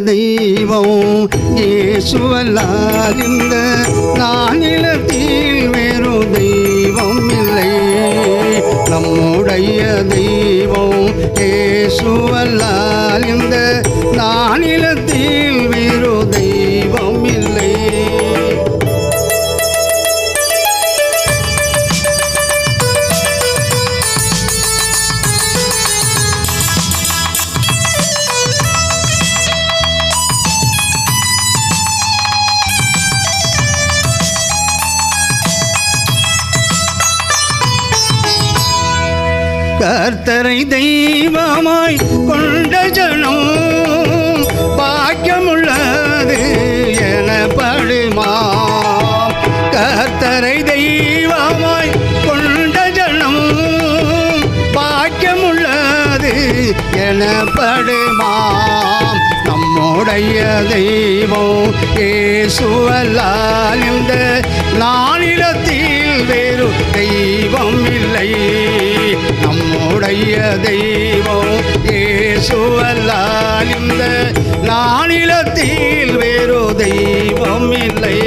தெய்வம் இயேசுவல்லால் இந்த நானிலத்தில் வேறு தெய்வம் இல்லை. நம்முடைய தெய்வம் இயேசுவல்லால் இந்த நானிலத்தில் வேறு தெய்வம் இல்லை. கர்த்தரை தெய்வமாய் கொண்ட ஜனம் பாக்கியமுள்ளது எனப்படுமா. கர்த்தரை தெய்வமாய் கொண்ட ஜனம் பாக்கியமுள்ளது எனப்படுமா. நம்முடைய தெய்வம் இயேசுவல்லால் இந்த நானிலத்தில் வேறு தெய்வம் இல்லை. நம்முடைய தெய்வம் இயேசுவல்லால் இந்த நானிலத்தில் வேறு தெய்வம் இல்லை.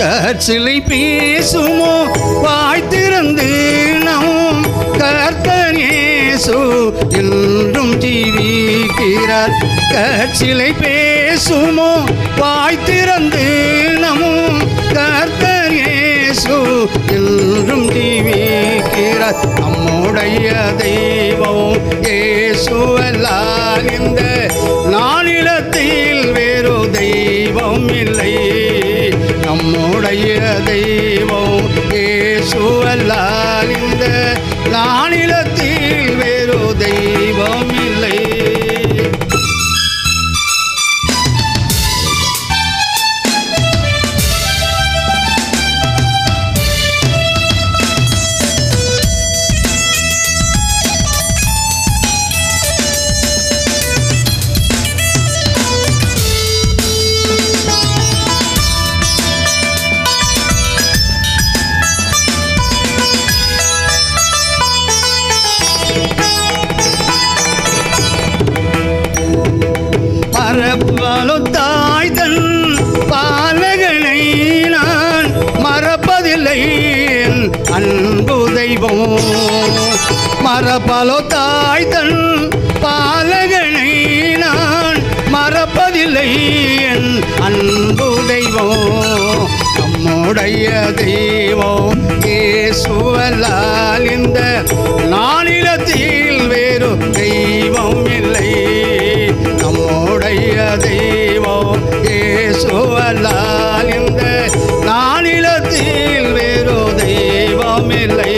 கற்சிலை பேசுமோ வாய் திறந்து நம் கர்த்தர் இயேசு என்றும் ஜீவிக்கிறார். கற்சிலை பேசுமோ வாய் திறந்து நம் கர்த்தர் இயேசு என்றும் ஜீவிக்கிறார். நம்முடைய தெய்வம் இயேசுவல்லால் இந்த நானிலத்தில் வேறு தெய்வம் இல்லை. நம்முடைய தெய்வம் இயேசுவல்லால் இந்த நானிலத்தில் வேறு தெய்வம் இல்லை. மறப்பலொத்தாய் தன் பாலகனை நான் மறப்பதில்லை என் அன்பு தெய்வம். மறப்பலொத்தாய் தன் பாலகனை நான் மறப்பதில்லை என் அன்பு தெய்வம். நம்முடைய தெய்வம் இயேசுவல்லால் இந்த நானிலத்தில் வேறு தெய்வம் இல்லை. நம்முடைய தெய்வம் இயேசுவல்லால் இந்த நானிலத்தில் வேறு தெய்வம் இல்லை.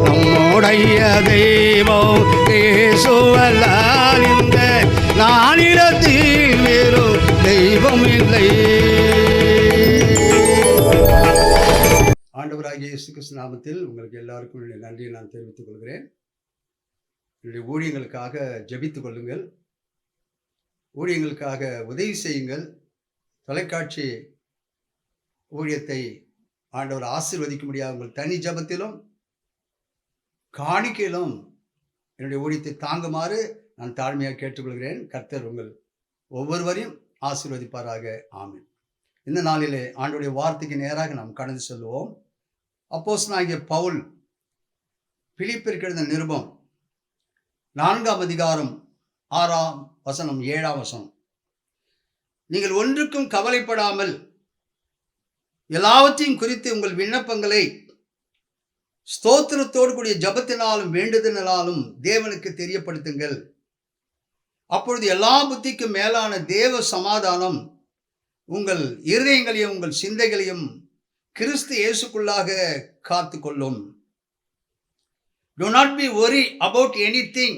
நம்முடைய தெய்வம் இயேசுவல்லால் இந்த நானிலத்தில் வேறு தெய்வம் இல்லை. ஆண்டவராகிய இயேசு கிறிஸ்து நாமத்தில் உங்களுக்கு எல்லாருக்கும் என்னுடைய நன்றியை நான் தெரிவித்துக் கொள்கிறேன். என்னுடைய ஊழியங்களுக்காக ஜெபித்துக் கொள்ளுங்கள். ஊழியங்களுக்காக உதவி செய்யுங்கள். தொலைக்காட்சி ஊழியத்தை ஆண்டவர் ஆசீர்வதிக்க முடியாத உங்கள் தனி ஜெபத்திலும் காணிக்கையிலும் என்னுடைய ஊழியத்தை தாங்குமாறு நான் தாழ்மையாக கேட்டுக்கொள்கிறேன். கர்த்தர் உங்கள் ஒவ்வொருவரையும் ஆசீர்வதிப்பாராக. ஆமென். இந்த நாளிலே ஆண்டவருடைய வார்த்தைக்கு நேராக நாம் கடந்து செல்வோம். அப்போஸ்தலனாகிய பவுல் பிலிப்பியருக்கு எழுதின நிருபம் 4ஆம் அதிகாரம் 6ஆம் வசனம் 7ஆம் வசனம். நீங்கள் ஒன்றுக்கும் கவலைப்படாமல் எல்லாவற்றையும் குறித்து உங்கள் விண்ணப்பங்களை ஸ்தோத்திரத்தோடு கூடிய ஜபத்தினாலும் வேண்டுதலினாலும் தேவனுக்கு தெரியப்படுத்துங்கள். அப்பொழுது எல்லா புத்திக்கும் மேலான தேவ சமாதானம் உங்கள் இருதயங்களையும் உங்கள் சிந்தைகளையும் கிறிஸ்து இயேசுக்குள்ளாக காத்து கொள்ளும். Do not be worried about anything,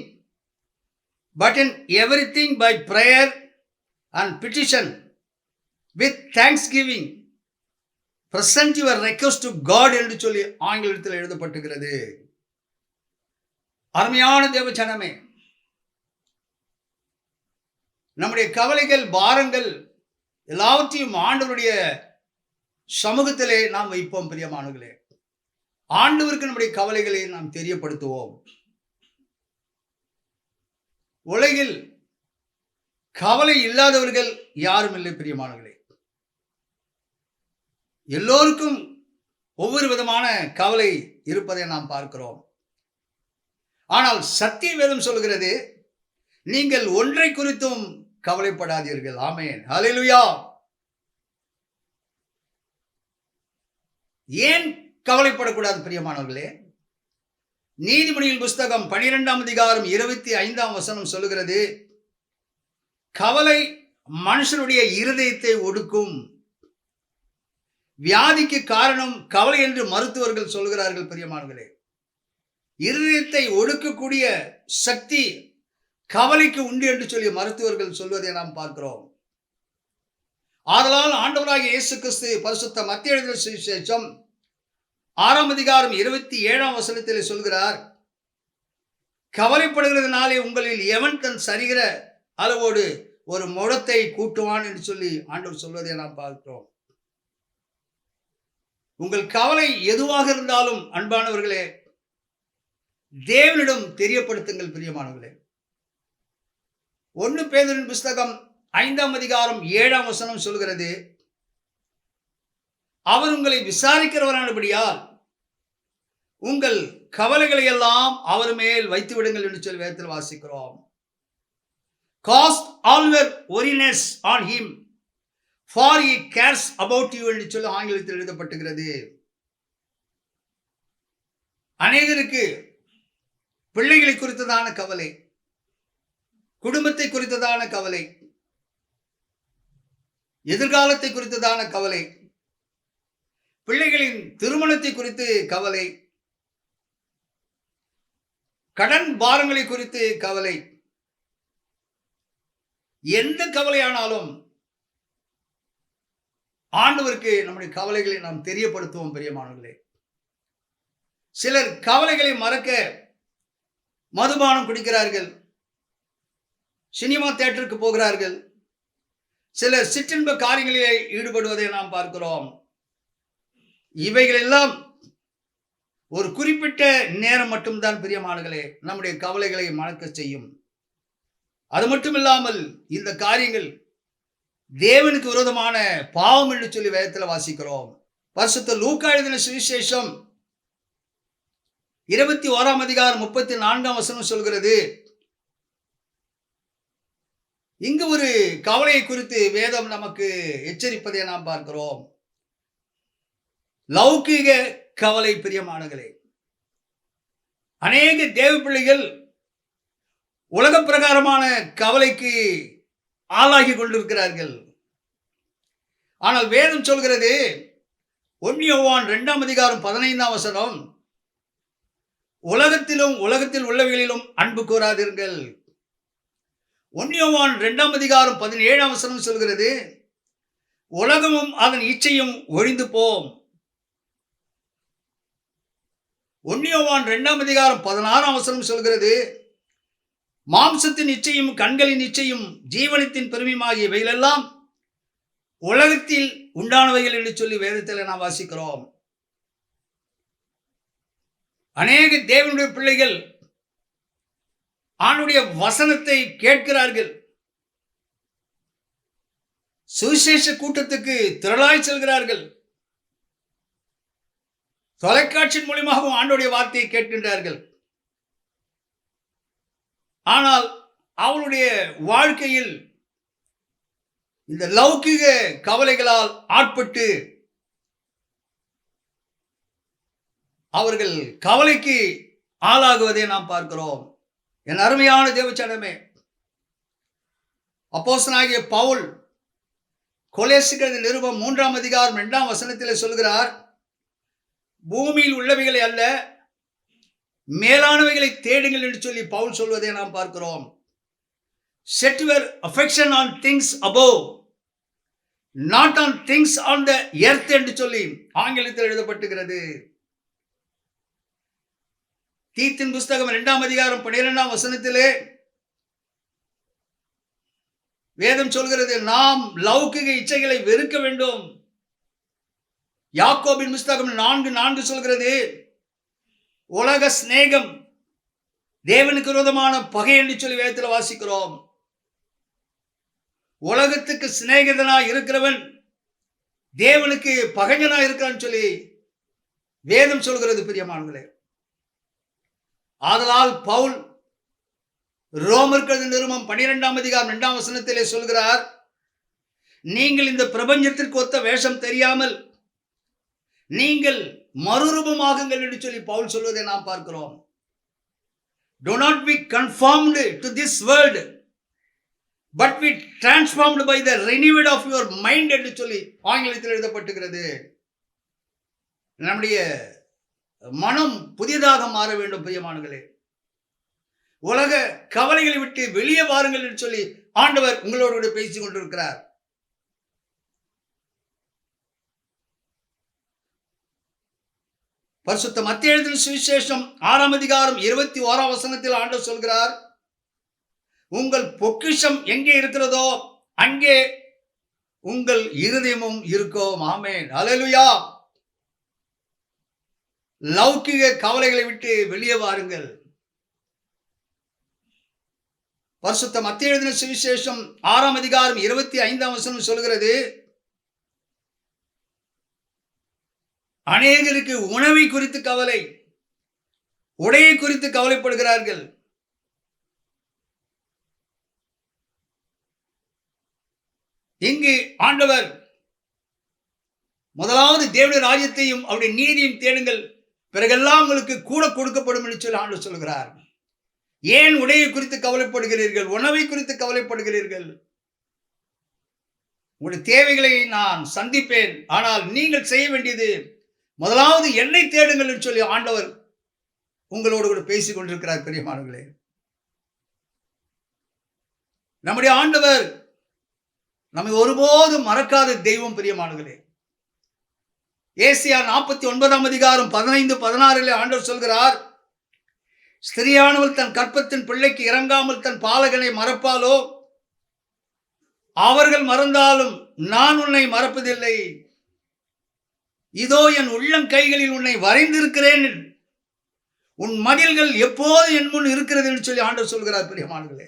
but in everything by prayer and petition with thanksgiving present your request to God என்று சொல்லி ஆங்கிலத்தில் எழுதப்பட்டிருக்கிறது. அருமையான தேவஜனமே, நம்முடைய கவலைகள், பாரங்கள் எல்லாவற்றையும் ஆண்டவருடைய சமூகத்திலே நாம் வைப்போம். பிரியமானவர்களே, ஆண்டவருக்கு நம்முடைய கவலைகளை நாம் தெரியப்படுத்துவோம். உலகில் கவலை இல்லாதவர்கள் யாரும் இல்லை. பிரியமானவர்களே, எல்லோருக்கும் ஒவ்வொரு விதமான கவலை இருப்பதை நாம் பார்க்கிறோம். ஆனால் சத்திய வேதம் சொல்கிறது, நீங்கள் ஒன்றை குறித்தும் கவலைப்படாதீர்கள். ஆமென், ஹல்லேலூயா. ஏன் கவலைப்படக்கூடாது பிரியமானவர்களே? நீதிமொழியின் புஸ்தகம் 12ஆம் அதிகாரம் 25ஆம் வசனம் சொல்லுகிறது, கவலை மனுஷனுடைய இருதயத்தை ஒடுக்கும். வியாதிக்கு காரணம் கவலை என்று மருத்துவர்கள் சொல்கிறார்கள். பிரியமானவர்களே, இருதயத்தை ஒடுக்கக்கூடிய சக்தி கவலைக்கு உண்டு என்று சொல்லி மருத்துவர்கள் சொல்வதை நாம் பார்க்கிறோம். ஆதலால் ஆண்டவராகிய இயேசு கிறிஸ்து பரிசுத்த மத்தேயு எழுதின சுவிசேஷம் 6ஆம் அதிகாரம் 27ஆம் வசனத்திலே சொல்கிறார், கவலைப்படுகிறதுனாலே உங்களில் எவன் தன் சரிகிற அளவோடு ஒரு முழத்தை கூட்டுவான் என்று சொல்லி ஆண்டவர் சொல்வதை நாம் பார்க்கிறோம். உங்கள் கவலை எதுவாக இருந்தாலும் அன்பானவர்களே, தேவனிடம் தெரியப்படுத்துங்கள். பிரியமானவர்களே, 1 பேதுருவின் புஸ்தகம் 5ஆம் அதிகாரம் 7ஆம் வசனம் சொல்கிறது, அவர் உங்களை விசாரிக்கிறவரானபடியால் உங்கள் கவலைகளை எல்லாம் அவர் மேல் வைத்து விடுங்கள் என்று சொல்லி வேதத்தில் வாசிக்கிறோம். Cast all your worriness on him, for he cares about you என்று சொல்லி ஆங்கிலத்தில் எழுதப்பட்டுகிறது. அநேகருக்கு பிள்ளைகளை குறித்ததான கவலை, குடும்பத்தை குறித்ததான கவலை, எதிர்காலத்தை குறித்ததான கவலை, பிள்ளைகளின் திருமணத்தை குறித்து கவலை, கடன் பாரங்களை குறித்து கவலை. எந்த கவலையானாலும் ஆண்டவருக்கு நம்முடைய கவலைகளை நாம் தெரியப்படுத்துவோம். பிரியமானவர்களே, சிலர் கவலைகளை மறக்க மதுபானம் குடிக்கிறார்கள், சினிமா தியேட்டருக்கு போகிறார்கள், சிலர் சிற்றின்ப காரியங்களிலே ஈடுபடுவதை நாம் பார்க்கிறோம். இவைகள் எல்லாம் ஒரு குறிப்பிட்ட நேரம் மட்டும்தான் பிரியமானவர்களே நம்முடைய கவலைகளை மறக்க செய்யும். அது மட்டுமில்லாமல் இந்த காரியங்கள் தேவனுக்கு விரோதமான பாவம் என்று சொல்லி வேதத்தில் வாசிக்கிறோம். பரிசுத்த லூக்கா எழுதின சுவிசேஷம் 21ஆம் அதிகாரம் 34ஆம் வசனம் சொல்கிறது, இங்கு ஒரு கவலையை குறித்து வேதம் நமக்கு எச்சரிப்பதை நாம் பார்க்கிறோம். லௌகீக கவலை. பிரியமானவர்களே, அநேக தேவ பிள்ளைகள் உலக பிரகாரமான கவலைக்கு ஆளாகி கொண்டிருக்கிறார்கள். ஆனால் வேதம் சொல்கிறது, 1 யோவான் 2ஆம் அதிகாரம் 15ஆம் வசனம், உலகத்திலும் உலகத்தில் உள்ளவைகளிலும் அன்பு கூறாதீர்கள். 1 யோவான் 2ஆம் அதிகாரம் 17ஆம் வசனம் சொல்கிறது, உலகமும் அதன் இச்சையும் ஒழிந்து போம். 1 யோவான் 2ஆம் அதிகாரம் 16ஆம் வசனம் சொல்கிறது, மாம்சத்தின் இச்சையும் கண்களின் இச்சையும் ஜீவனத்தின் பெருமையுமாகிய இவைகளெல்லாம் உலகத்தில் உண்டானவைகள் என்று சொல்லி வேதத்தில் நாம் வாசிக்கிறோம். அநேக தேவனுடைய பிள்ளைகள் ஆண்டுடைய வசனத்தை கேட்கிறார்கள், சுவிசேஷ கூட்டத்துக்கு திரளாய் செல்கிறார்கள், தொலைக்காட்சியின் மூலமாகவும் ஆண்டோடைய வார்த்தையை கேட்கின்றார்கள். ஆனால் அவருடைய வாழ்க்கையில் இந்த லௌகிக கவலைகளால் ஆட்பட்டு அவர்கள் கவலைக்கு ஆளாகுவதை நாம் பார்க்கிறோம். என் அருமையான தேவச்சனமே, அப்போஸ்தலனாகிய பவுல் கொலோசியர் நிருபம் 3ஆம் அதிகாரம் 2ஆம் வசனத்தில் சொல்கிறார், பூமியில் உள்ளவைகளை அல்ல மேலானவைகளை தேடுங்கள் என்று சொல்லி பவுல் சொல்வதை நாம் பார்க்கிறோம். Set your affection on things above, not on things on the earth என்று சொல்லி ஆங்கிலத்தில் எழுதப்பட்டுகிறது. தீத்தின் புஸ்தகம் 2ஆம் அதிகாரம் 12ஆம் வசனத்திலே வேதம் சொல்கிறது, நாம் லௌகிக இச்சைகளை வெறுக்க வேண்டும். யாக்கோபின் புஸ்தகம் 4:4 சொல்கிறது, உலக சிநேகம் தேவனுக்கு விரோதமான பகை என்று சொல்லி வேதத்தில் வாசிக்கிறோம். உலகத்துக்கு சிநேகிதனாய் இருக்கிறவன் தேவனுக்கு பகைஞனாய் இருக்கிறான்னு சொல்லி வேதம் சொல்கிறது பிரியமானவர்களே. ஆதலால் பவுல் ரோமர்கள் நிருபம் 12ஆம் அதிகாரம் 2ஆம் வசனத்திலே சொல்கிறார், நீங்கள் இந்த பிரபஞ்சத்திற்கு ஒத்த வேஷம் தெரியாமல் நீங்கள் மறுரூபமாகுங்கள் என்று சொல்லி பவுல் சொல்வதை நாம் பார்க்கிறோம். Do not be conformed to this world, but be transformed by the renewal of your mind என்று சொல்லி ஆங்கிலத்தில் எழுதப்பட்டிருக்கிறது. நம்முடைய மனம் புதிதாக மாற வேண்டும் பிரியமானவர்களே. உலக கவலைகளை விட்டு வெளியே வாருங்கள் என்று சொல்லி ஆண்டவர் உங்களோடு பேசிக் கொண்டிருக்கிறார். பரிசுத்த மத்தேயு எழுதின சுவிசேஷம் 6ஆம் அதிகாரம் 21ஆம் வசனத்தில் ஆண்டவர் சொல்கிறார், உங்கள் பொக்கிஷம் எங்கே இருக்கிறதோ அங்கே உங்கள் இருதயமும் இருக்கும். ஆமென், அல்லேலூயா. லௌகிக கவலைகளை விட்டு வெளியே வாருங்கள். பரிசுத்த மத்தேயு எழுதின சுவிசேஷம் 6ஆம் அதிகாரம் 25ஆம் வசனம் சொல்கிறது, அநேகருக்கு உணவை குறித்து கவலை, உடையை குறித்து கவலைப்படுகிறார்கள். இங்கு ஆண்டவர் முதலாவது தேவனுடைய ராஜ்யத்தையும் அவருடைய நீதியையும் தேடுங்கள், பிறகெல்லாம் உங்களுக்கு கூட கொடுக்கப்படும் என்று சொல்லி ஆண்டவர் சொல்கிறார். ஏன் உடையை குறித்து கவலைப்படுகிறீர்கள்? உணவை குறித்து கவலைப்படுகிறீர்கள்? உங்களுடைய தேவைகளை நான் சந்திப்பேன், ஆனால் நீங்கள் செய்ய வேண்டியது முதலாவது என்னை தேடுங்கள் என்று சொல்லி ஆண்டவர் உங்களோடு கூட பேசிக் கொண்டிருக்கிறார். பிரியமானவர்களே, நம்முடைய ஆண்டவர் நம்மை ஒருபோதும் மறக்காத தெய்வம். பிரியமானவர்களே, ஏசாயா 49ஆம் அதிகாரம் 15-16 ஆண்டவர் சொல்கிறார், ஸ்திரியானவள் தன் கற்பத்தின் பிள்ளைக்கு இறங்காமல் தன் பாலகனை மறப்பாலோ? அவர்கள் மறந்தாலும் நான் உன்னை மறப்பதில்லை. இதோ என் உள்ளங்கைகளில் உன்னை வரைந்திருக்கிறேன், உன் மதில்கள் எப்போது என் முன் இருக்கிறது என்று சொல்லி ஆண்டவர் சொல்கிறார். பிரியமானவர்களே,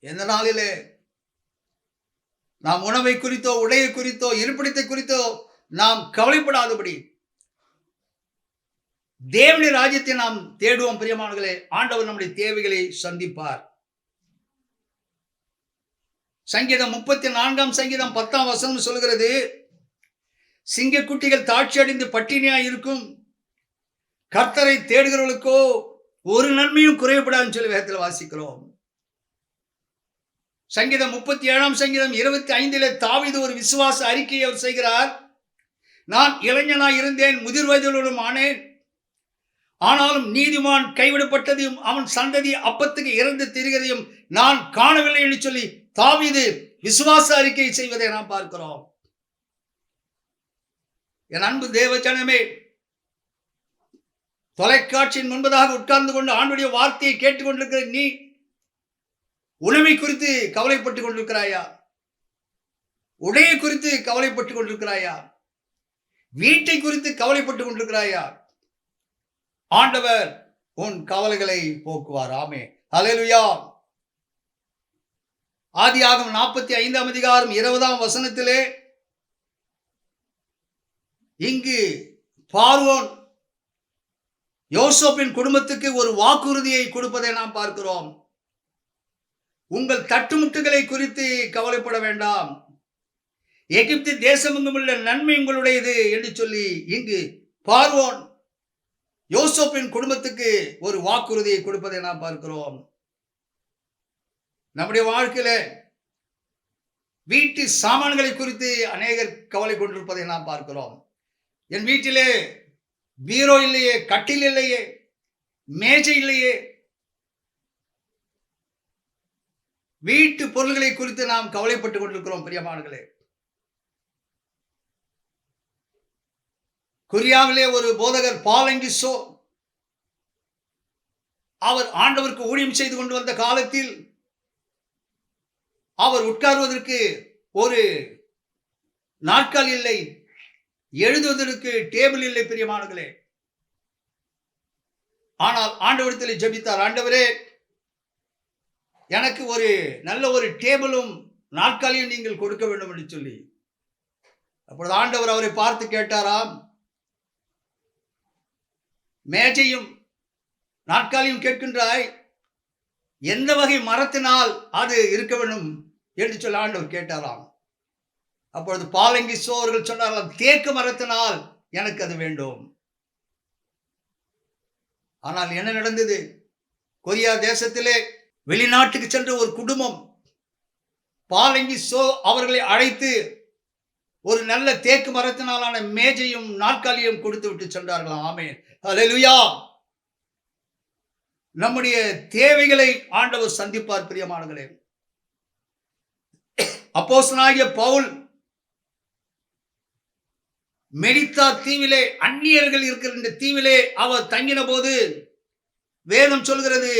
எந்த நாளிலே நாம் உணவை குறித்தோ உடையை குறித்தோ இருப்பிடத்தை குறித்தோ நாம் கவலைப்படாதபடி தேவனுடைய ராஜ்யத்தை நாம் தேடுவோம். பிரியமானவர்களே, ஆண்டவர் நம்முடைய தேவைகளை சந்திப்பார். சங்கீதம் 34ஆம் சங்கீதம் 10ஆம் வசனம் சொல்கிறது, சிங்கக்குட்டிகள் தாட்சி அடைந்து பட்டினியாய் இருக்கும், கர்த்தரை தேடுகிறவர்களுக்கோ ஒரு நன்மையும் குறையப்படாதுன்னு சொல்லி வேதத்தில் வாசிக்கிறோம். சங்கீதம் 37ஆம் சங்கீதம் 25 தாவீது ஒரு விசுவாச அறிக்கையை அவர் செய்கிறார். நான் இளைஞனாய் இருந்தேன், முதிர் வயதிலும் ஆனேன், ஆனாலும் நீதிமான் கைவிடப்பட்டதையும் அவன் சந்ததி அப்பத்துக்கு இறந்து திரிகிறதையும் நான் காணவில்லை என்று சொல்லி தாவீது விசுவாச அறிக்கை செய்வதை நாம் பார்க்கிறோம். என் அன்பு தேவ ஜனமே, தொலைக்காட்சியின் முன்பதாக உட்கார்ந்து கொண்டு ஆண்டுடைய வார்த்தையை கேட்டுக்கொண்டிருக்கிற நீ உணவை குறித்து கவலைப்பட்டுக் கொண்டிருக்கிறாயா? உடையை குறித்து கவலைப்பட்டுக் கொண்டிருக்கிறாயா? வீட்டை குறித்து கவலைப்பட்டுக் கொண்டிருக்கிறாயா? ஆண்டவர் உன் கவலைகளை போக்குவார். ஆமென், அல்லேலூயா. ஆதியாகமம் 45ஆம் அதிகாரம் 20ஆம் வசனத்திலே இங்கு பார்வோன் யோசேப்பின் குடும்பத்துக்கு ஒரு வாக்குறுதியை கொடுப்பதை நாம் பார்க்கிறோம். உங்கள் தட்டுமுட்டுகளை குறித்து கவலைப்பட வேண்டாம், எகிப்து தேசமெங்கும் உள்ள நன்மை உங்களுடையது என்று சொல்லி இங்கு பார்வோன் யோசேப்பின் குடும்பத்துக்கு ஒரு வாக்குறுதியை கொடுப்பதை நாம் பார்க்கிறோம். நம்முடைய வாழ்க்கையில வீட்டு சாமான்களை குறித்து அநேகர் கவலை கொண்டிருப்பதை நாம் பார்க்கிறோம். என் வீட்டிலே பீரோ இல்லையே, கட்டில் இல்லையே, மேஜை இல்லையே. வீட்டு பொருள்களை குறித்து நாம் கவலைப்பட்டுக் கொண்டிருக்கிறோம். பிரியமானவர்களே, கொரியாவிலே ஒரு போதகர் பாலங்கிசோ, அவர் ஆண்டவருக்கு ஊழியம் செய்து கொண்டு வந்த காலத்தில் அவர் உட்கார்வதற்கு ஒரு நாற்காலி இல்லை, எழுதுவதற்கு டேபிள் இல்லை பிரியமானங்களே. ஆனால் ஆண்டவரிடத்தில் ஜெபித்தார், ஆண்டவரே எனக்கு ஒரு நல்ல ஒரு டேபிளும் நாற்காலியும் நீங்கள் கொடுக்க வேண்டும் என்று சொல்லி. அப்பொழுது ஆண்டவர் அவரை பார்த்து கேட்டாராம், மேஜையும் நாற்காலியும் கேட்கின்றாய், எந்த வகை மரத்தினால் அது இருக்க வேண்டும் என்று சொல்லி ஆண்டவர் கேட்டாராம். அப்பொழுது பாலங்கிசோ அவர்கள் சொன்னார்கள், தேக்கு மரத்தினால் எனக்கு அது வேண்டும். ஆனால் என்ன நடந்தது? கொரியா தேசத்திலே வெளிநாட்டுக்கு சென்ற ஒரு குடும்பம் பாலங்கிசோ அவர்களை அழைத்து ஒரு நல்ல தேக்கு மரத்தினாலான மேஜையும் நாற்காலியும் கொடுத்து விட்டு சென்றார்களாம். ஆமென், அல்லேலூயா. நம்முடைய தேவைகளை ஆண்டவர் சந்திப்பார் பிரியமானவர்களே. அப்போஸ்தலனாகிய பவுல் மெலித்தா தீவிலே, அந்நியர்கள் இருக்கிற இந்த தீவிலே அவர் தங்கின போது வேதம் சொல்கிறது,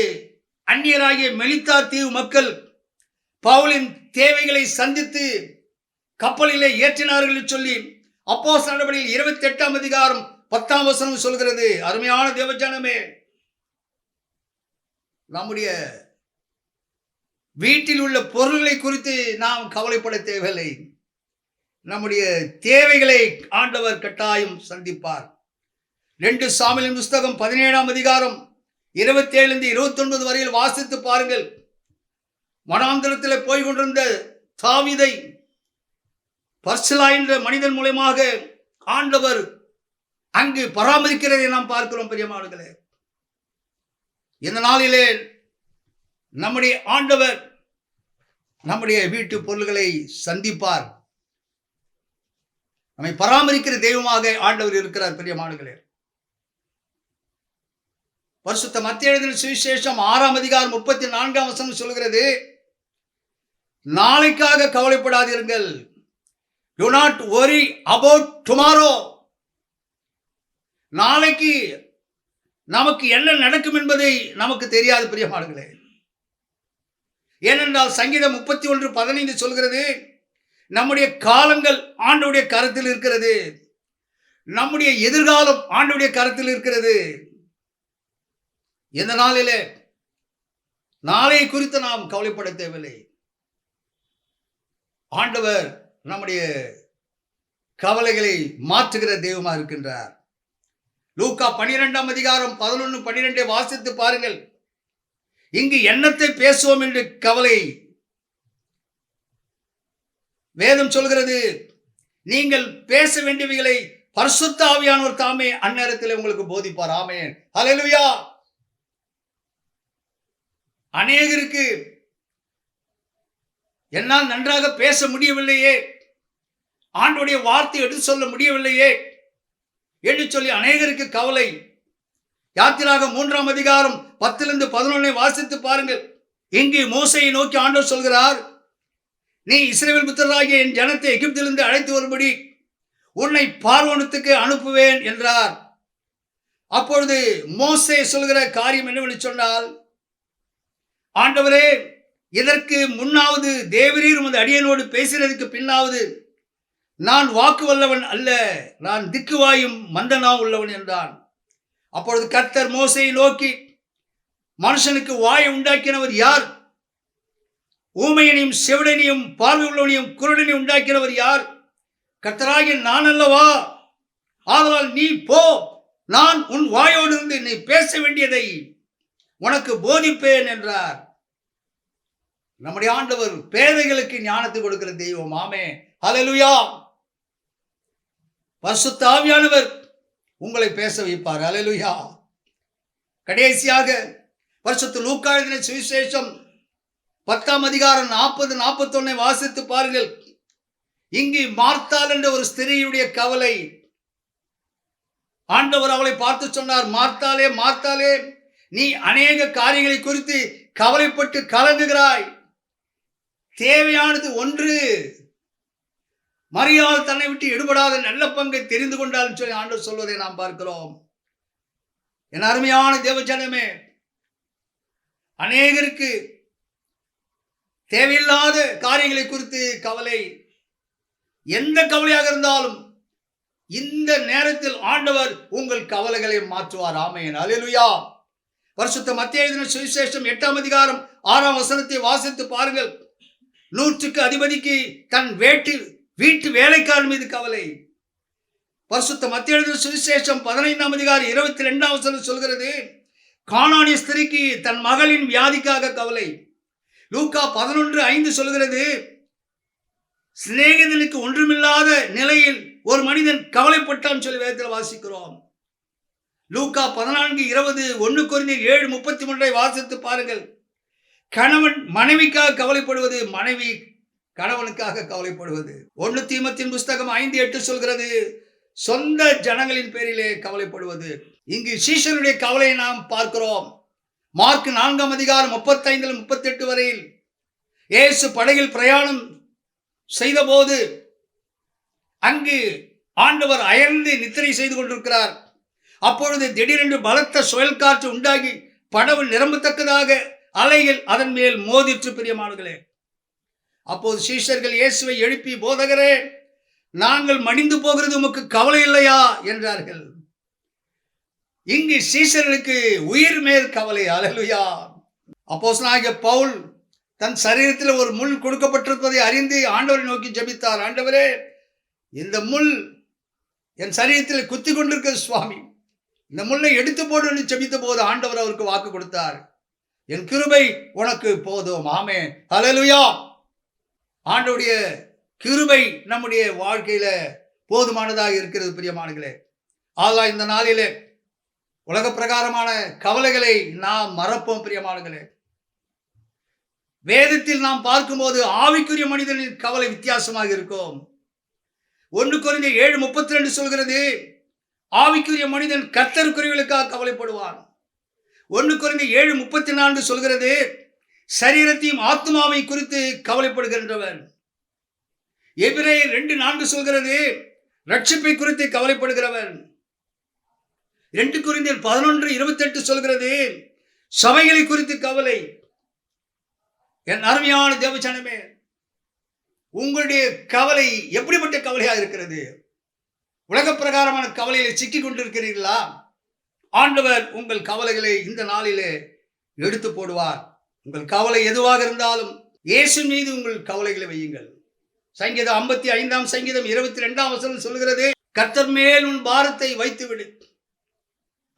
அந்நியராகிய மெலித்தா தீவு மக்கள் பவுலின் தேவைகளை சந்தித்து கப்பலிலே ஏற்றினார்கள் சொல்லி அப்போஸ்தலர் நடபடிகள் 28ஆம் அதிகாரம் 10ஆம் வசனம் சொல்கிறது. அருமையான தேவஜனமே, நம்முடைய வீட்டில் உள்ள பொருள்களை குறித்து நாம் கவலைப்பட தேவையில்லை. நம்முடைய தேவைகளை ஆண்டவர் கட்டாயம் சந்திப்பார். 2 சாமுவேலின் புத்தகம் 17ஆம் அதிகாரம் 27 29 வரையில் வாசித்து பாருங்கள். வனாந்தரத்தில் போய் கொண்டிருந்த தாவீதை பர்சிலா என்ற மனிதன் மூலமாக ஆண்டவர் அங்கு பராமரிக்கிறதை நாம் பார்க்கிறோம் பிரியமானவர்களே. இந்த நாளிலே நம்முடைய ஆண்டவர் நம்முடைய வீட்டு பொருள்களை சந்திப்பார். நம்மை பராமரிக்கிற தெய்வமாக ஆண்டவர் இருக்கிறார் பிரியமானவர்களே. பரிசுத்த மத்தேயு எழுதின சுவிசேஷம் 6ஆம் அதிகாரம் 34ஆம் வசனம் சொல்கிறது, நாளைக்காக கவலைப்படாதீர்கள். Do not worry about tomorrow. நாளைக்கு நமக்கு என்ன நடக்கும் என்பதை நமக்கு தெரியாது பிரியமானவர்களே. ஏனென்றால் சங்கீதம் 31:15 சொல்கிறது, நம்முடைய காலங்கள் ஆண்டவருடைய கரத்தில் இருக்கிறது, நம்முடைய எதிர்காலம் ஆண்டவருடைய கரத்தில் இருக்கிறது. இந்த நாளிலே நாளை குறித்து நாம் கவலைப்பட தேவையில்லை. ஆண்டவர் நம்முடைய கவலைகளை மாற்றுகிற தெய்வமா இருக்கின்றார். லூக்கா 12ஆம் அதிகாரம் 11 12 வாசித்து பாருங்கள். இங்கு என்னத்தை பேசுவோம் என்று கவலை. வேதம் சொல்கிறது, நீங்கள் பேச வேண்டியவைகளை பரிசுத்த ஆவியானவர் தாமே அந்நேரத்தில் உங்களுக்கு போதிப்பார். ஆமென், அல்லேலூயா. அநேகருக்கு என்னால் நன்றாக பேச முடியவில்லையே, ஆண்டவருடைய வார்த்தை எடுத்து சொல்ல முடியவில்லையே என்று சொல்லி அநேகருக்கு கவலை. யாத்திராகமம் 3ஆம் அதிகாரம் 10 11 வாசித்து பாருங்கள். இங்கு மோசேயை நோக்கி ஆண்டவர் சொல்கிறார், நீ இஸ்ரவேல் புத்திரராகிய என் ஜனத்தை எகிப்திலிருந்து அழைத்து வரும்படி உன்னை பார்வோனுக்கு அனுப்புவேன் என்றார். அப்பொழுது மோசே சொல்கிற காரியம் என்னவென்று சொன்னால், ஆண்டவரே, இதற்கு முன்னாவது தேவரீர் உமது அடியனோடு பேசினதுக்கு பின்னாவது நான் வாக்கு வல்லவன் அல்ல, நான் திக்குவாயும் மந்தனா உள்ளவன் என்றான். அப்பொழுது கர்த்தர் மோசேயை நோக்கி, மனுஷனுக்கு வாயை உண்டாக்கினவர் யார்? ஊமையனையும் செவிடனையும் பார்வை உள்ளவனையும் குருடனையும் உண்டாக்கினவர் யார்? கர்த்தராகிய நான் அல்லவா? ஆதலால் நீ போ, நான் உன் வாயோடு இருந்து நீ பேச வேண்டியதை உனக்கு போதிப்பேன் என்றார். நம்முடைய ஆண்டவர் பேதைகளுக்கு ஞானத்தை கொடுக்கிற தெய்வம். ஆமென், அல்லேலூயா. பரிசுத்த ஆவியானவர் உங்களை பேச வைப்பார். அல்லேலூயா. கடைசியாக பரிசுத்த லூக்கா எழுதின சுவிசேஷம் 10ஆம் அதிகாரம் 40 41 வாசித்து பாருங்கள். இங்கு மார்த்தாள் என்ற ஒரு ஸ்திரீயுடைய கவலை. ஆண்டவர் அவளை பார்த்து சொன்னார், மார்த்தாளே மார்த்தாளே, நீ அநேக காரியங்களை குறித்து கவலைப்பட்டு கலங்குகிறாய், தேவையானது ஒன்று. மரியாள் தன்னை விட்டு எடுபடாத நல்ல பங்கை தெரிந்து கொண்டாலும் சொல்லி ஆண்டவர் சொல்வதை நாம் பார்க்கிறோம். என் அருமையான தேவஜனமே, அநேகருக்கு தேவையில்லாத காரியங்களை குறித்து கவலை, எந்த கவலையாக இருந்தாலும் இந்த நேரத்தில் ஆண்டவர் உங்கள் கவலைகளை மாற்றுவார். ஆமென், அல்லேலூயா. பரிசுத்த மத்தேயு எழுதின சுவிசேஷம் 8ஆம் அதிகாரம் 6ஆம் வசனத்தை வாசித்து பாருங்கள். 100க்கு அதிபதிக்கு தன் வீட்டு வேலைக்காரன் மீது கவலை. பரிசுத்த மத்தேயு எழுதின சுவிசேஷம் 15ஆம் அதிகாரம் 22ஆம் வசனம் சொல்கிறது, கானானிய ஸ்திரீக்கு தன் மகளின் வியாதிக்காக கவலை. லூக்கா 11:5 சொல்கிறது, சிநேகிதனுக்கு ஒன்றுமில்லாத நிலையில் ஒரு மனிதன் கவலைப்பட்டான் சொல்லி வேதத்தில் வாசிக்கிறோம். லூக்கா 14:20, 1 கொரிந்தியர் 7:33 வாசித்து பாருங்கள். கணவன் மனைவிக்காக கவலைப்படுவது, மனைவி கணவனுக்காக கவலைப்படுவது. 1 தீமோத்தேயுவின் புஸ்தகம் 5:8 சொல்கிறது, சொந்த ஜனங்களின் பேரிலே கவலைப்படுவது. இங்கு சீஷருடைய கவலையை நாம் பார்க்கிறோம். மார்க் 4ஆம் அதிகாரம் 35-38 வரையில் இயேசு படகில் பிரயாணம் செய்த போது அங்கு ஆண்டவர் அயர்ந்து நித்திரை செய்து கொண்டிருக்கிறார். அப்பொழுது திடீரென்று பலத்த சுழல் காற்று உண்டாகி படகு நிரம்பத்தக்கதாக அலைகள் அதன் மேல் மோதிற்று. பிரியமானவர்களே, அப்போது சீஷர்கள் இயேசுவை எழுப்பி, போதகரே, நாங்கள் மடிந்து போகிறது உமக்கு கவலை இல்லையா என்றார்கள். இங்கு சீஷர்களுக்கு உயிர் மேல் கவலை. அல்லேலூயா. அப்போஸ்தலனாகிய பவுல் தன் சரீரத்தில் ஒரு முள் கொடுக்கப்பட்டிருப்பதை அறிந்து ஆண்டவரை நோக்கி ஜெபித்தார். ஆண்டவரே, இந்த முள் என் சரீரத்தில் குத்தி கொண்டிருக்கிறது சுவாமி, இந்த முள்ளை எடுத்து போடு என்று ஜெபித்த போது ஆண்டவர் அவருக்கு வாக்கு கொடுத்தார், என் கிருபை உனக்கு போதும். ஆமென், அல்லேலூயா. ஆண்டவருடைய கிருபை நம்முடைய வாழ்க்கையில போதுமானதாக இருக்கிறது. பிரியமானங்களே, ஆதலால் இந்த நாளிலே உலக பிரகாரமான கவலைகளை நாம் மறப்போம். பிரியமானங்களே, வேதத்தில் நாம் பார்க்கும்போது ஆவிக்குரிய மனிதனின் கவலை வித்தியாசமாக இருக்கும். 1 கொரிந்தியர் 7:32 சொல்கிறது, ஆவிக்குரிய மனிதன் கர்த்தருக்குரியவர்களுக்காக கவலைப்படுவான். 1 கொரிந்தியர் 7:34 சொல்கிறது, சரீரத்தையும் ஆத்மாவை குறித்து கவலைப்படுகின்றவன். எபிரேயர் 2:4 சொல்கிறது, ரட்சிப்பை குறித்து கவலைப்படுகிறவன். 2 கொரிந்தியர் 11:28 சொல்கிறது, சபைகளை குறித்து கவலை. என் அருமையான தேவஜனமே, உங்களுடைய கவலை எப்படிப்பட்ட கவலையாக இருக்கிறது? உலக பிரகாரமான கவலையில சிக்கி கொண்டிருக்கிறீர்களா? ஆண்டவர் உங்கள் கவலைகளை இந்த நாளிலே எடுத்து போடுவார். உங்கள் கவலை எதுவாக இருந்தாலும் இயேசு மீது உங்கள் கவலைகளை வையுங்கள். சங்கீதம் 55ஆம் சங்கீதம் 22ஆம் வசனம் சொல்கிறது, கர்த்தர் மேல் உன் பாரத்தை வைத்துவிடு,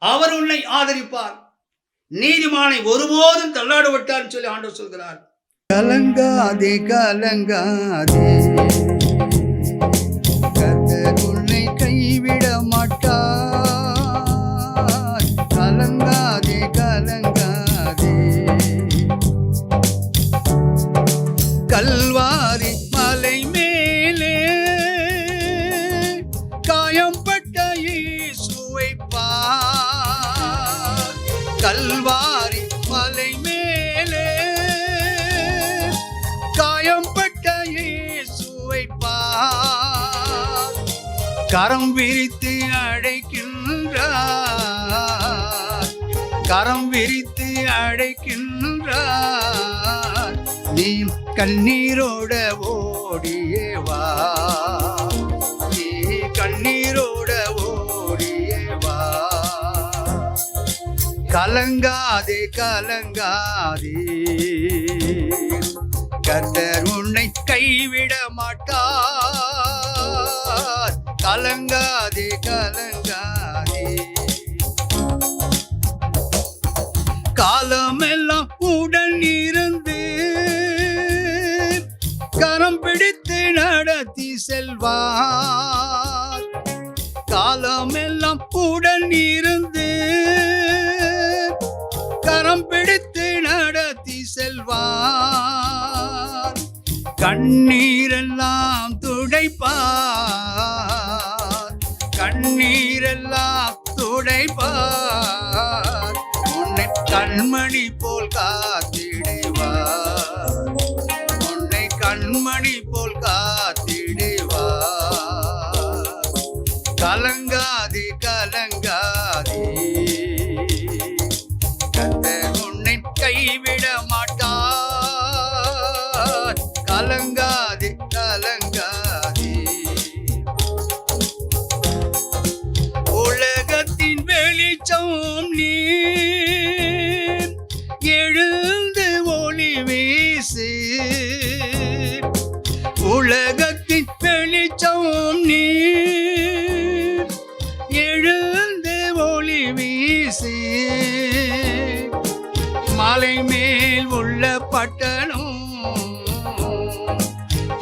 அவர் உன்னை ஆதரிப்பார், நீதிமானை ஒருபோதும் தள்ளாட விட்டார் சொல்லி ஆண்டவர் சொல்கிறார். கலங்காதே கலங்காதே, கர்த்தர் உன்னை கைவிட மாட்டார். கலங்காதே கலங்காதே, கல்வாரி மலை மேலே காயம்பட்ட இயேசுவை பார். கல்வாரி மலை மேலே காயம்பட்ட இயேசுவை பார். கரம் விரித்து அழைக்கின்றார், கரம் விரித்து அழைக்கின்றார். நீ கண்ணீரோட ஓடியே வா, நீ கண்ணீரோட ஓடியே வா. கலங்காதே கலங்காதே, கர்த்தர் உன்னை கைவிட மாட்டார். கலங்காதே கலங்காதே, காலமெல்லாம் உடன் இருந்து கரம் பிடித்து நடத்தி செல்வார். காலமெல்லாம் உடன் இருந்து கரம் பிடித்து நடத்தி செல்வார். கண்ணீரெல்லாம் துடைப்பார், கண்ணீரெல்லாம் துடைப்பார். உன்னை கண்மணி போல் காத்திடுவார், உன்னை கண்மணி போல் காத்திடுவார்.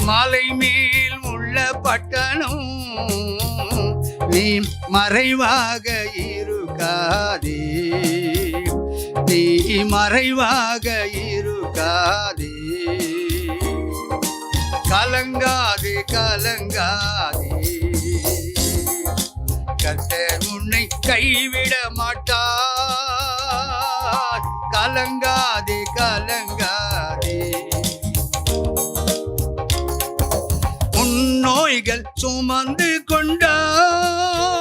மலை மேல் உள்ள பட்டணம் நீ மறைவாக இருக்காதே, நீ மறைவாக இருக்காதே. கலங்காதே கலங்காதே, கர்த்தர் உன்னை கைவிட மாட்டார். கலங்காதே கலங்காதே. உன் நோய்கள் சுமந்து கொண்டார்,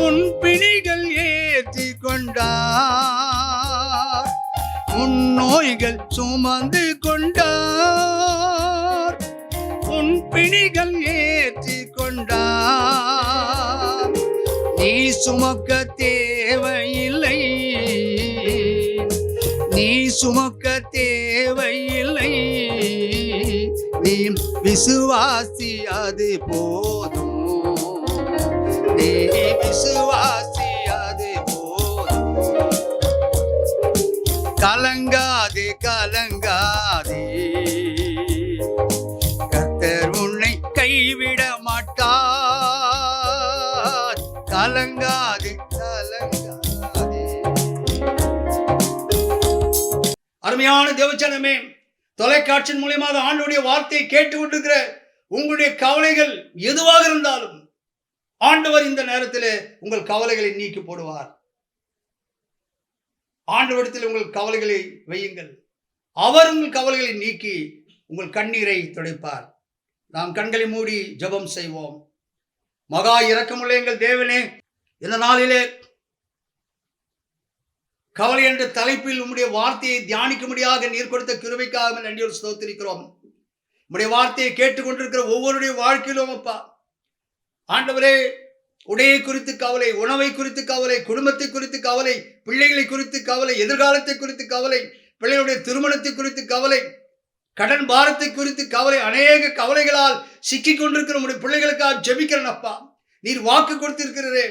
உன் பிணிகள் ஏற்றி கொண்டார். உன் நோய்கள் சுமந்து கொண்டார், உன் பிணிகள் ஏற்றி கொண்டார். நீ சுமக்க தேவையில்லை, நீ சுமக்க தேவையில்லை. நீ விசுவாசி அது போதும், நீ விசுவாசி அது போதும். கலங்காதே கலங்காதே, கர்த்தர் உன்னை கைவிட மாட்டார். கலங்காதே கலங்காதே. அருமையான தேவச்சனமே, தொலைக்காட்சியின் மூலமாக ஆண்டவருடைய வார்த்தையை கேட்டுக்கொண்டிருக்கிற உங்களுடைய கவலைகள் எதுவாக இருந்தாலும் ஆண்டவர் இந்த நேரத்தில் உங்கள் கவலைகளை நீக்கி போடுவார். ஆண்டவரிடத்தில் உங்கள் கவலைகளை வையுங்கள், அவர் உங்கள் கவலைகளை நீக்கி உங்கள் கண்ணீரை துடைப்பார். நாம் கண்களை மூடி ஜெபம் செய்வோம். மகா இரக்கமுள்ள எங்கள் தேவனே, இந்த நாளிலே கவலை என்ற தலைப்பில் உம்முடைய வார்த்தையை தியானிக்கும்படியாக நீர் கொடுத்த கிருபைக்காக நன்றியோடு ஸ்தோத்திரிக்கிறோம். உம்முடைய வார்த்தையை கேட்டுக்கொண்டிருக்கிற ஒவ்வொருடைய வாழ்க்கையிலும் அப்பா ஆண்டவரே, உடையை குறித்து கவலை, உணவை குறித்து கவலை, குடும்பத்தை குறித்து கவலை, பிள்ளைகளை குறித்து கவலை, எதிர்காலத்தை குறித்து கவலை, பிள்ளைகளுடைய திருமணத்தை குறித்து கவலை, கடன் பாரத்தை குறித்து கவலை, அநேக கவலைகளால் சிக்கிக் கொண்டிருக்கிற உங்களுடைய பிள்ளைகளுக்காக ஜெபிக்கிறேன் அப்பா. நீர் வாக்கு கொடுத்திருக்கிறதே,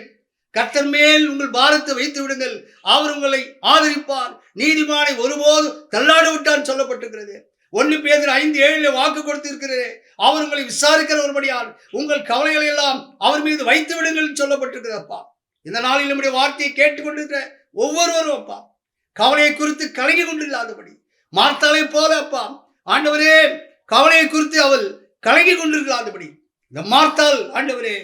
கர்த்தர் மேல் உங்கள் பாரத்தை வைத்து விடுங்கள், அவர் உங்களை ஆதரிப்பார், நீதிமானை ஒருபோது தள்ளாட விட்டான் சொல்லப்பட்டிருக்கிறது. 1 பேதுரு 5:7 வாக்கு கொடுத்திருக்கிறதே, அவர் உங்களை விசாரிக்கிற ஒருபடியால் உங்கள் கவலைகளை எல்லாம் அவர் மீது வைத்து விடுங்கள் சொல்லப்பட்டிருக்கிறது அப்பா. இந்த நாளில் நம்முடைய வார்த்தையை கேட்டுக்கொண்டிருக்கிற ஒவ்வொருவரும் அப்பா கவலையை குறித்து கலங்கி கொண்டில்லாதபடி, மார்த்தாளை போல அப்பா ஆண்டவரே கவலையை குறித்து அவள் கலங்கி கொண்டிருக்கலாதபடி, இந்த மார்த்தாள் ஆண்டவரே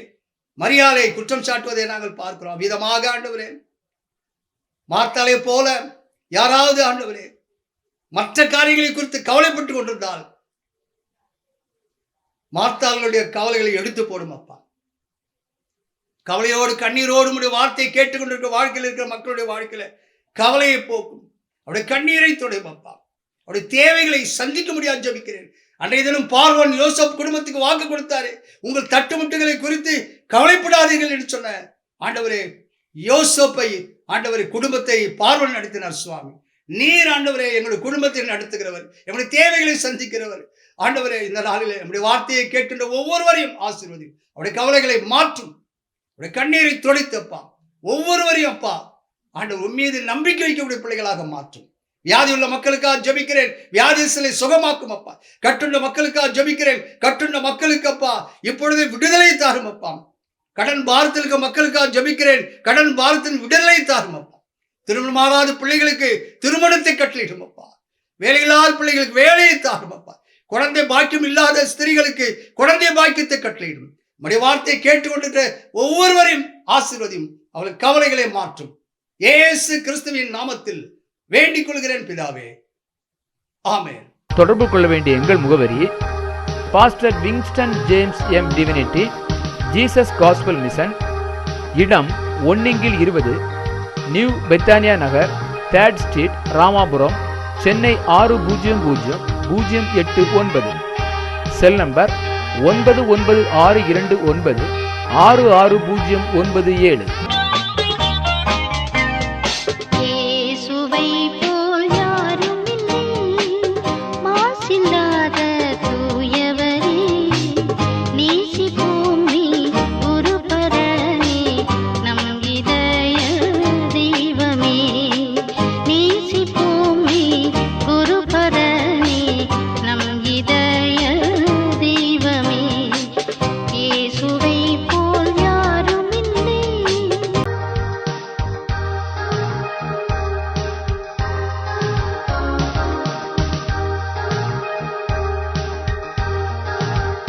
மரியாதை குற்றம் சாட்டுவதை நாங்கள் பார்க்கிறோம். விதமாக ஆண்டவரே மார்த்தாளை போல யாராவது ஆண்டவரே மற்ற காரியங்களை குறித்து கவலைப்பட்டு கொண்டிருந்தால் மார்த்தாளுடைய கவலைகளை எடுத்து போடும் அப்பா. கவலையோடு கண்ணீரோடு உடைய வார்த்தையை கேட்டுக்கொண்டிருக்கிற வாழ்க்கையில் இருக்கிற மக்களுடைய வாழ்க்கையில கவலையை போக்கும், அவருடைய கண்ணீரை துடையும் அப்பா. அவருடைய தேவைகளை சந்திக்க முடியாது ஜெபிக்கிறேன். அன்றைய தினம் பார்வோன் யோசேப் குடும்பத்துக்கு வாக்கு கொடுத்தாரு, உங்கள் தட்டுமுட்டுகளை குறித்து கவலைப்படாதீர்கள் என்று சொன்ன ஆண்டவரே, யோசேப்பை ஆண்டவரே குடும்பத்தை பார்வோன் நடத்தினார் சுவாமி. நீர் ஆண்டவரே எங்களுடைய குடும்பத்தை நடத்துகிறவர், எங்களுடைய தேவைகளை சந்திக்கிறவர் ஆண்டவரே. இந்த நாளிலே நம்முடைய வார்த்தையை கேட்கின்ற ஒவ்வொருவரையும் ஆசீர்வதி, அவருடைய கவலைகளை மாற்றும், அவருடைய கண்ணீரை துடைத்தப்பா ஒவ்வொருவரையும் அப்பா ஆண்டவர் உம்மீது நம்பிக்கை வைக்கக்கூடிய பிள்ளைகளாக மாற்றும். வியாதி உள்ள மக்களுக்காக ஜெபிக்கிறேன், வியாதிகளை சுகமாக்கும் அப்பா. கட்டுண்ட மக்களுக்காக ஜெபிக்கிறேன், கட்டுண்ட மக்களுக்கு அப்பா இப்பொழுது விடுதலை தாரும் அப்பா. கடன் பாரத்தில் இருக்க மக்களுக்காக ஜெபிக்கிறேன், கடன் பாரத்தின் விடுதலை தாரும் அப்பா. திருமணமாகாத பிள்ளைகளுக்கு திருமணத்தை கட்டளையிடும் அப்பா. வேலையில்லாத பிள்ளைகளுக்கு வேலையை தாரும் அப்பா. குழந்தை பாக்கியம் இல்லாத ஸ்திரீகளுக்கு குழந்தை பாக்கியத்தை கட்டளையிடும். நம்முடைய வார்த்தையை கேட்டுக்கொண்டிருக்கிற ஒவ்வொருவரையும் ஆசீர்வதியும், அவளுக்கு கவலைகளை மாற்றும். இயேசு கிறிஸ்துவின் நாமத்தில் வேண்டிக் கொள்கிறேன் பிதாவே, ஆமென். தொடர்பு கொள்ள வேண்டிய எங்கள் முகவரி: pastor Wingston James M divinity, Jesus gospel mission, இடம் 1/20 new Bethania Nagar, 3rd street, Ramapuram, Chennai 600089. Cell number 9962966097.